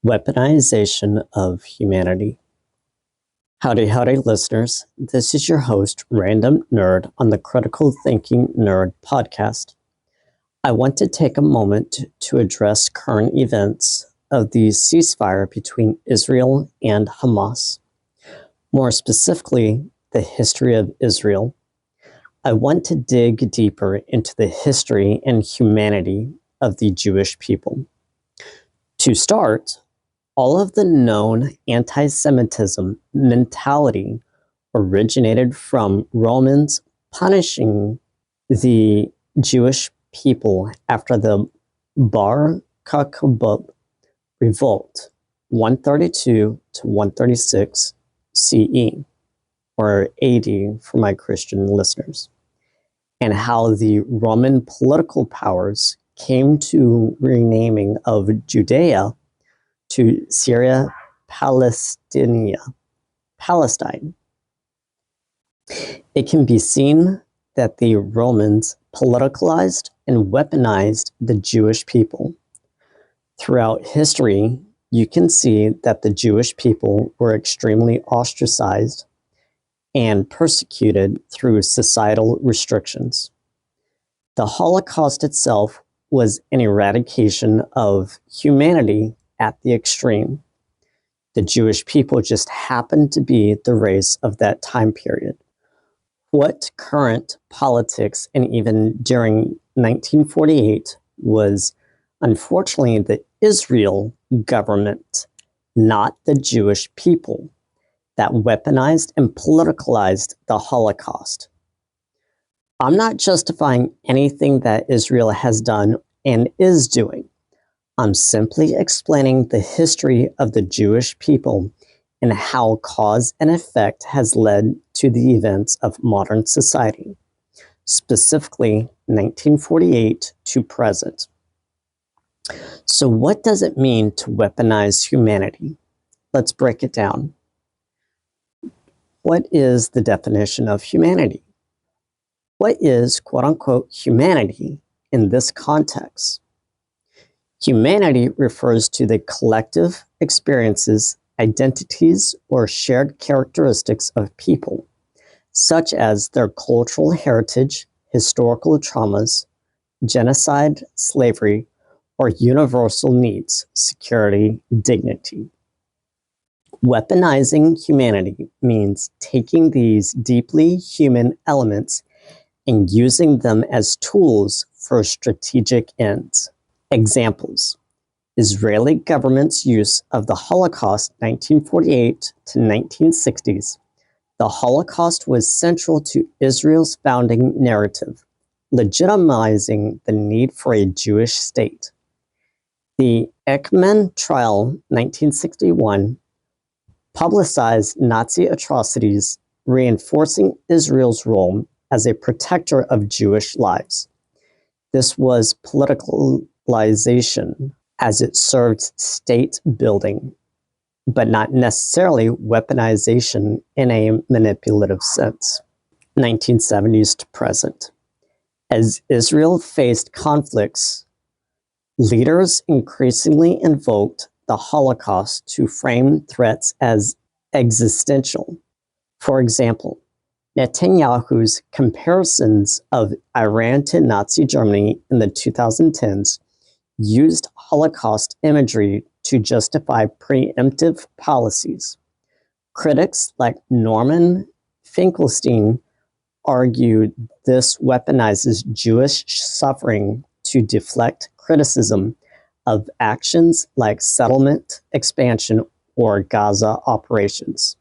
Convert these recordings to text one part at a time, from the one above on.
Weaponization of Humanity. Howdy, listeners. This is your host, Random Nerd, on the Critical Thinking Nerd podcast. I want to take a moment to address current events of the ceasefire between Israel and Hamas. More specifically, the history of Israel. I want to dig deeper into the history and humanity of the Jewish people. To start, all of the known anti-Semitism mentality originated from Romans punishing the Jewish people after the Bar Kokhba revolt, 132 to 136 CE, or AD for my Christian listeners, and how the Roman political powers came to renaming of Judea to Syria, Palestine. It can be seen that the Romans politicalized and weaponized the Jewish people. Throughout history, you can see that the Jewish people were extremely ostracized and persecuted through societal restrictions. The Holocaust itself was an eradication of humanity at the extreme. The Jewish people just happened to be the race of that time period. What current politics, and even during 1948, was unfortunately the Israel government, not the Jewish people, that weaponized and politicalized the Holocaust. I'm not justifying anything that Israel has done and is doing. I'm simply explaining the history of the Jewish people and how cause and effect has led to the events of modern society, specifically 1948 to present. So what does it mean to weaponize humanity? Let's break it down. What is the definition of humanity? What is, quote-unquote, humanity in this context? Humanity refers to the collective experiences, identities, or shared characteristics of people, such as their cultural heritage, historical traumas, genocide, slavery, or universal needs, security, dignity. Weaponizing humanity means taking these deeply human elements and using them as tools for strategic ends. Examples: Israeli government's use of the Holocaust 1948 to 1960s. The Holocaust was central to Israel's founding narrative, legitimizing the need for a Jewish state. The Eichmann trial 1961 publicized Nazi atrocities, reinforcing Israel's role as a protector of Jewish lives. This was politicalization, as it served state building, but not necessarily weaponization in a manipulative sense. 1970s to present. As Israel faced conflicts, leaders increasingly invoked the Holocaust to frame threats as existential. For example, Netanyahu's comparisons of Iran to Nazi Germany in the 2010s used Holocaust imagery to justify preemptive policies. Critics like Norman Finkelstein argued this weaponizes Jewish suffering to deflect criticism of actions like settlement expansion or Gaza operations.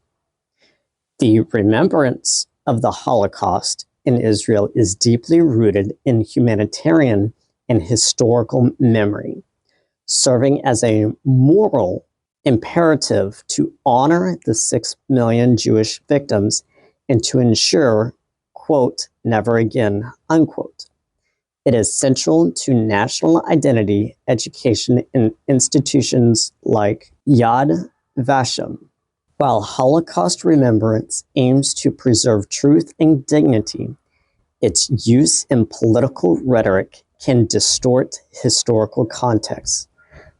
The remembrance of the Holocaust in Israel is deeply rooted in humanitarian and historical memory, serving as a moral imperative to honor the 6 million Jewish victims and to ensure, quote, never again, unquote. It is central to national identity, education, and institutions like Yad Vashem. While Holocaust remembrance aims to preserve truth and dignity, its use in political rhetoric can distort historical context,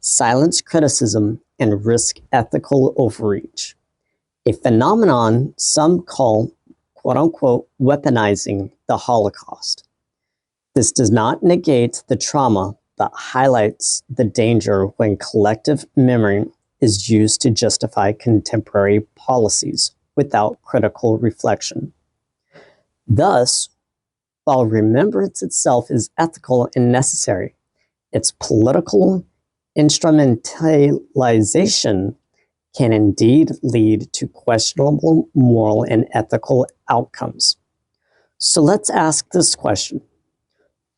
silence criticism, and risk ethical overreach, a phenomenon some call quote-unquote weaponizing the Holocaust. This does not negate the trauma, but highlights the danger when collective memory is used to justify contemporary policies without critical reflection. Thus, while remembrance itself is ethical and necessary, its political instrumentalization can indeed lead to questionable moral and ethical outcomes. So let's ask this question.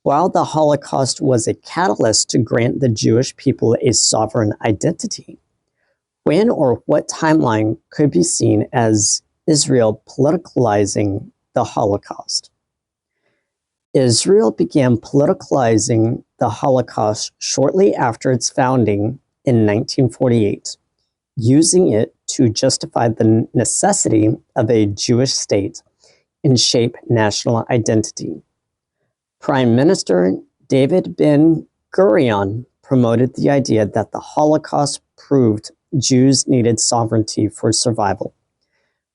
While the Holocaust was a catalyst to grant the Jewish people a sovereign identity, when or what timeline could be seen as Israel politicalizing the Holocaust? Israel began politicalizing the Holocaust shortly after its founding in 1948, using it to justify the necessity of a Jewish state and shape national identity. Prime Minister David Ben-Gurion promoted the idea that the Holocaust proved Jews needed sovereignty for survival,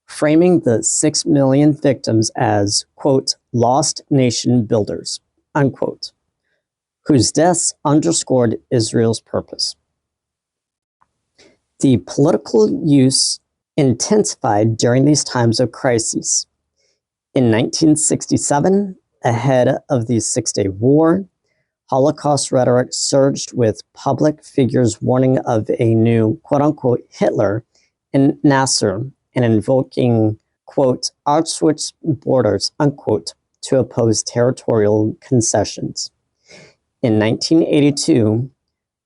framing the 6 million victims as, quote, lost nation builders, unquote, whose deaths underscored Israel's purpose. The political use intensified during these times of crisis. In 1967, ahead of the Six-Day War, Holocaust rhetoric surged with public figures warning of a new, quote-unquote, Hitler in Nasser and invoking, quote, Auschwitz borders, unquote, to oppose territorial concessions. In 1982,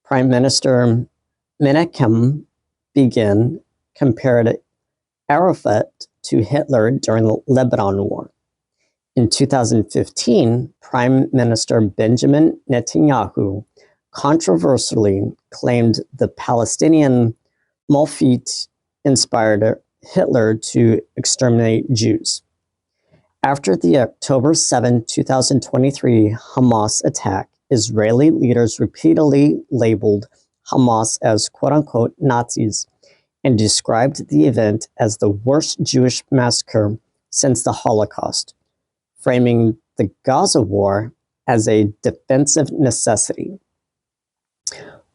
Prime Minister Menachem Begin compared Arafat to Hitler during the Lebanon War. In 2015, Prime Minister Benjamin Netanyahu controversially claimed the Palestinian Malfit inspired Hitler to exterminate Jews. After the October 7, 2023 Hamas attack, Israeli leaders repeatedly labeled Hamas as quote-unquote Nazis and described the event as the worst Jewish massacre since the Holocaust, framing the Gaza war as a defensive necessity.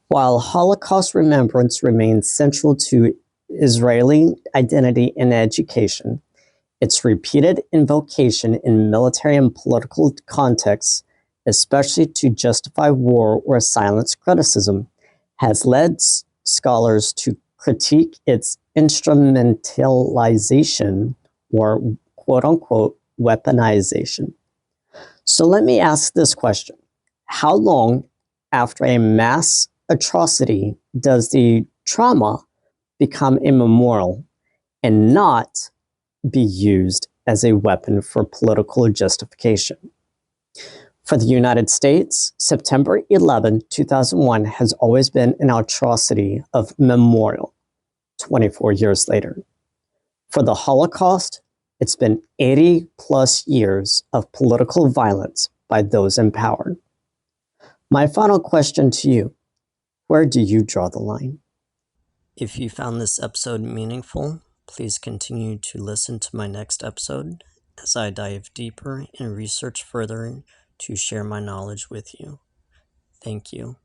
While Holocaust remembrance remains central to Israeli identity and education, its repeated invocation in military and political contexts, especially to justify war or silence criticism, has led scholars to critique its instrumentalization or quote-unquote weaponization. So let me ask this question. How long after a mass atrocity does the trauma become a memorial and not be used as a weapon for political justification? For the United States, September 11, 2001 has always been an atrocity of memorial, 24 years later. For the Holocaust, it's been 80 plus years of political violence by those in power. My final question to you, where do you draw the line? If you found this episode meaningful, please continue to listen to my next episode as I dive deeper and research further to share my knowledge with you. Thank you.